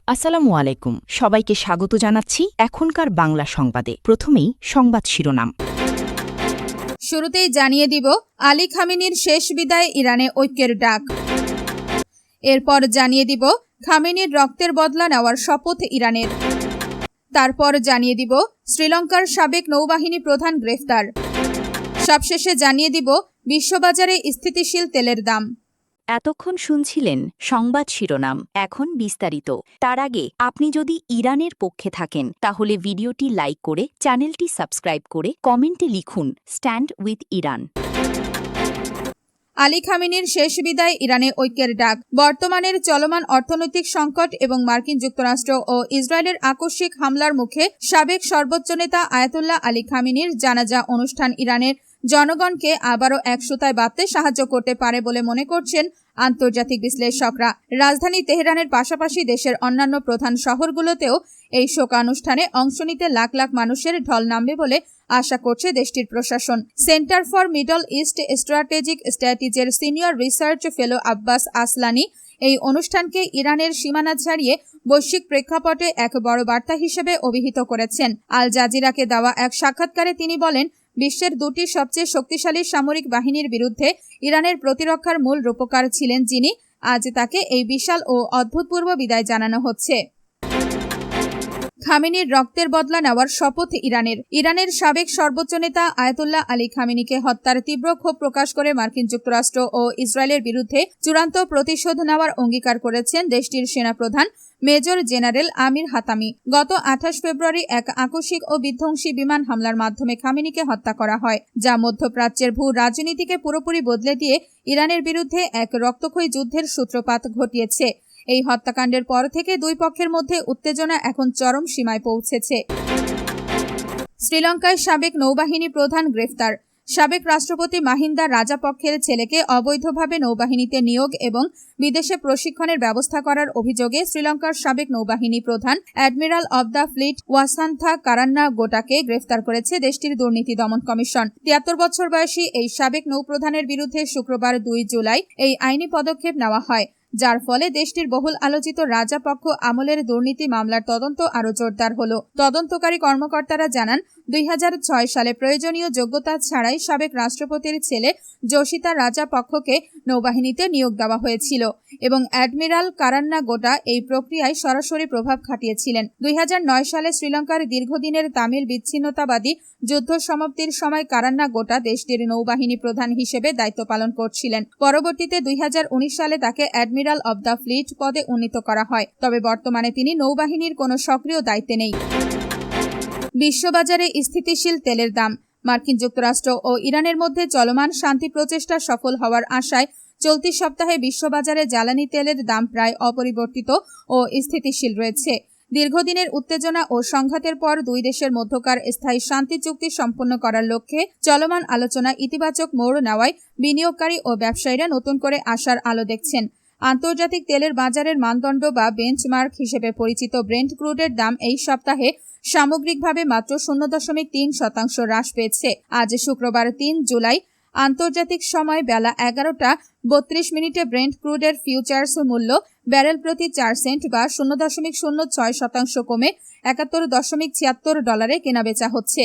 আসসালামু আলাইকুম, সবাইকে স্বাগত জানাচ্ছি এখনকার বাংলা সংবাদে। প্রথমেই সংবাদ শিরোনাম। শুরুতেই জানিয়ে দিব, আলী খামেনির শেষ বিদায় ইরানে ঐক্যের ডাক। এরপর জানিয়ে দিব, খামেনির রক্তের বদলা নেওয়ার শপথ ইরানের। তারপর জানিয়ে দিব, শ্রীলঙ্কার সাবেক নৌবাহিনী প্রধান গ্রেফতার। সবশেষে জানিয়ে দিব, বিশ্ববাজারে স্থিতিশীল তেলের দাম। এতক্ষণ শুনছিলেন সংবাদ শিরোনাম, এখন বিস্তারিত। তার আগে আপনি যদি ইরানের পক্ষে থাকেন তাহলে ভিডিওটি লাইক করে চ্যানেলটি সাবস্ক্রাইব করে কমেন্টে লিখুন স্ট্যান্ড উইথ ইরান। আলী খামেনির শেষ বিদায় ইরানে ঐক্যের ডাক। বর্তমানের চলমান অর্থনৈতিক সংকট এবং মার্কিন যুক্তরাষ্ট্র ও ইসরায়েলের আকস্মিক হামলার মুখে সাবেক সর্বোচ্চ নেতা আয়াতুল্লাহ আলী খামেনির জানাজা অনুষ্ঠান ইরানের জনগণকে আবারও এক সুতায় বাঁধতে সাহায্য করতে পারে বলে মনে করছেন আন্তর্জাতিক বিশ্লেষকরা। রাজধানী তেহরানের পাশাপাশি দেশের অন্যান্য প্রধান শহরগুলোতেও এই শোকানুষ্ঠানে অংশ নিতে লাখ লাখ মানুষের ঢল নামবে বলে আশা করছে দেশটির প্রশাসন। Centre for middle east strategic স্ট্র্যাটেজির senior research fellow Abbas Aslani এই অনুষ্ঠানকে ইরানের সীমানা ছাড়িয়ে বৈশ্বিক প্রেক্ষাপটে এক বড় বার্তা হিসেবে অভিহিত করেছেন। আল জাজিরাকে দেওয়া এক সাক্ষাৎকারে তিনি বলেন, বিশ্বের দুটি সবচেয়ে শক্তিশালী সামরিক বাহিনীর বিরুদ্ধে ইরানের প্রতিরক্ষার মূল রূপকার ছিলেন যিনি, আজ তাকে এই বিশাল ও অভূতপূর্ব বিদায় জানানো হচ্ছে। খামেনির রক্তের বদলা নেওয়ার শপথ ইরানের সাবেক সর্বোচ্চ নেতা আয়াতুল্লাহ আলী খামেনিকে হত্যার তীব্র ক্ষোভ প্রকাশ করে মার্কিন যুক্তরাষ্ট্র ও ইসরায়েলের বিরুদ্ধে চূড়ান্ত প্রতিশোধ নেওয়ার অঙ্গীকার করেছেন দেশটির সেনাপ্রধান মেজর জেনারেল আমির হাতামি। গত 28 ফেব্রুয়ারি এক আকস্মিক ও বিধ্বংসী বিমান হামলার মাধ্যমে খামেনিকে হত্যা করা হয়, যা মধ্যপ্রাচ্যের ভূ রাজনীতিকে পুরোপুরি বদলে দিয়ে ইরানের বিরুদ্ধে এক রক্তক্ষয়ী যুদ্ধের সূত্রপাত ঘটিয়েছে। এই হত্যাকাণ্ডের পর থেকে দুই পক্ষের মধ্যে উত্তেজনা এখন চরম সীমায় পৌঁছেছে। শ্রীলঙ্কায় সাবেক নৌবাহিনী প্রধান গ্রেফতার। সাবেক রাষ্ট্রপতি মাহিন্দা রাজাপক্ষের ছেলেকে অবৈধভাবে নৌবাহিনীতে নিয়োগ এবং বিদেশে প্রশিক্ষণের ব্যবস্থা করার অভিযোগে শ্রীলঙ্কার সাবেক নৌবাহিনী প্রধান অ্যাডমিরাল অব দ্য ফ্লিট ওয়াসান্থা কারান্না গোটাকে গ্রেফতার করেছে দেশটির দুর্নীতি দমন কমিশন। 73 বছর বয়সী এই সাবেক নৌপ্রধানের বিরুদ্ধে শুক্রবার 2 জুলাই এই আইনি পদক্ষেপ নেওয়া হয়, যার ফলে দেশটির বহুল আলোচিত রাজাপক্ষ আমলের দুর্নীতি মামলার তদন্ত আরও জোরদার হল। তদন্তকারী কর্মকর্তারা জানান, 2006 সালে প্রয়োজনীয় যোগ্যতা ছাড়াই সাবেক রাষ্ট্রপতির ছেলে যোশিতা রাজাপক্ষকে নৌবাহিনীতে নিয়োগ দেওয়া হয়েছিল এবং অ্যাডমিরাল কারান্না গোটা এই প্রক্রিয়ায় সরাসরি প্রভাব খাটিয়েছিলেন। 2009 সালে শ্রীলঙ্কার দীর্ঘদিনের তামিল বিচ্ছিন্নতাবাদী যুদ্ধ সমাপ্তির সময় কারান্না গোটা দেশটির নৌবাহিনী প্রধান হিসেবে দায়িত্ব পালন করছিলেন। পরবর্তীতে 2019 সালে তাকে অ্যাডমিরাল অব দ্য ফ্লিট পদে উন্নীত করা হয়, তবে বর্তমানে তিনি নৌবাহিনীর কোনো সক্রিয় দায়িত্বে নেই। বিশ্ববাজারে স্থিতিশীল তেলের দাম। মার্কিন যুক্তরাষ্ট্র ও ইরানের মধ্যে চলমান শান্তি প্রচেষ্টা সফল হওয়ার আশায় চলতি সপ্তাহে বিশ্ববাজারে জ্বালানি তেলের দাম প্রায় অপরিবর্তিত ও স্থিতিশীল রয়েছে। দীর্ঘদিনের উত্তেজনা ও সংঘাতের পর দুই দেশের মধ্যকার স্থায়ী শান্তি চুক্তি সম্পন্ন করার লক্ষ্যে চলমান আলোচনা ইতিবাচক মোড় নেওয়ায় বিনিয়োগকারী ও ব্যবসায়ীরা নতুন করে আশার আলো দেখছেন। আন্তর্জাতিক তেলের বাজারের মানদণ্ড বা বেঞ্চমার্ক হিসেবে পরিচিত ব্রেন্ট ক্রুডের দাম এই সপ্তাহে সামগ্রিকভাবে মাত্র 0.3% হ্রাস পেয়েছে। আজ শুক্রবার 3 জুলাই আন্তর্জাতিক সময় বেলা 11:32 ব্রেন্ট ক্রুডের ফিউচার্স মূল্য ব্যারেল প্রতি 4 সেন্ট বা 0.06% কমে $71.76 কেনাবেচা হচ্ছে।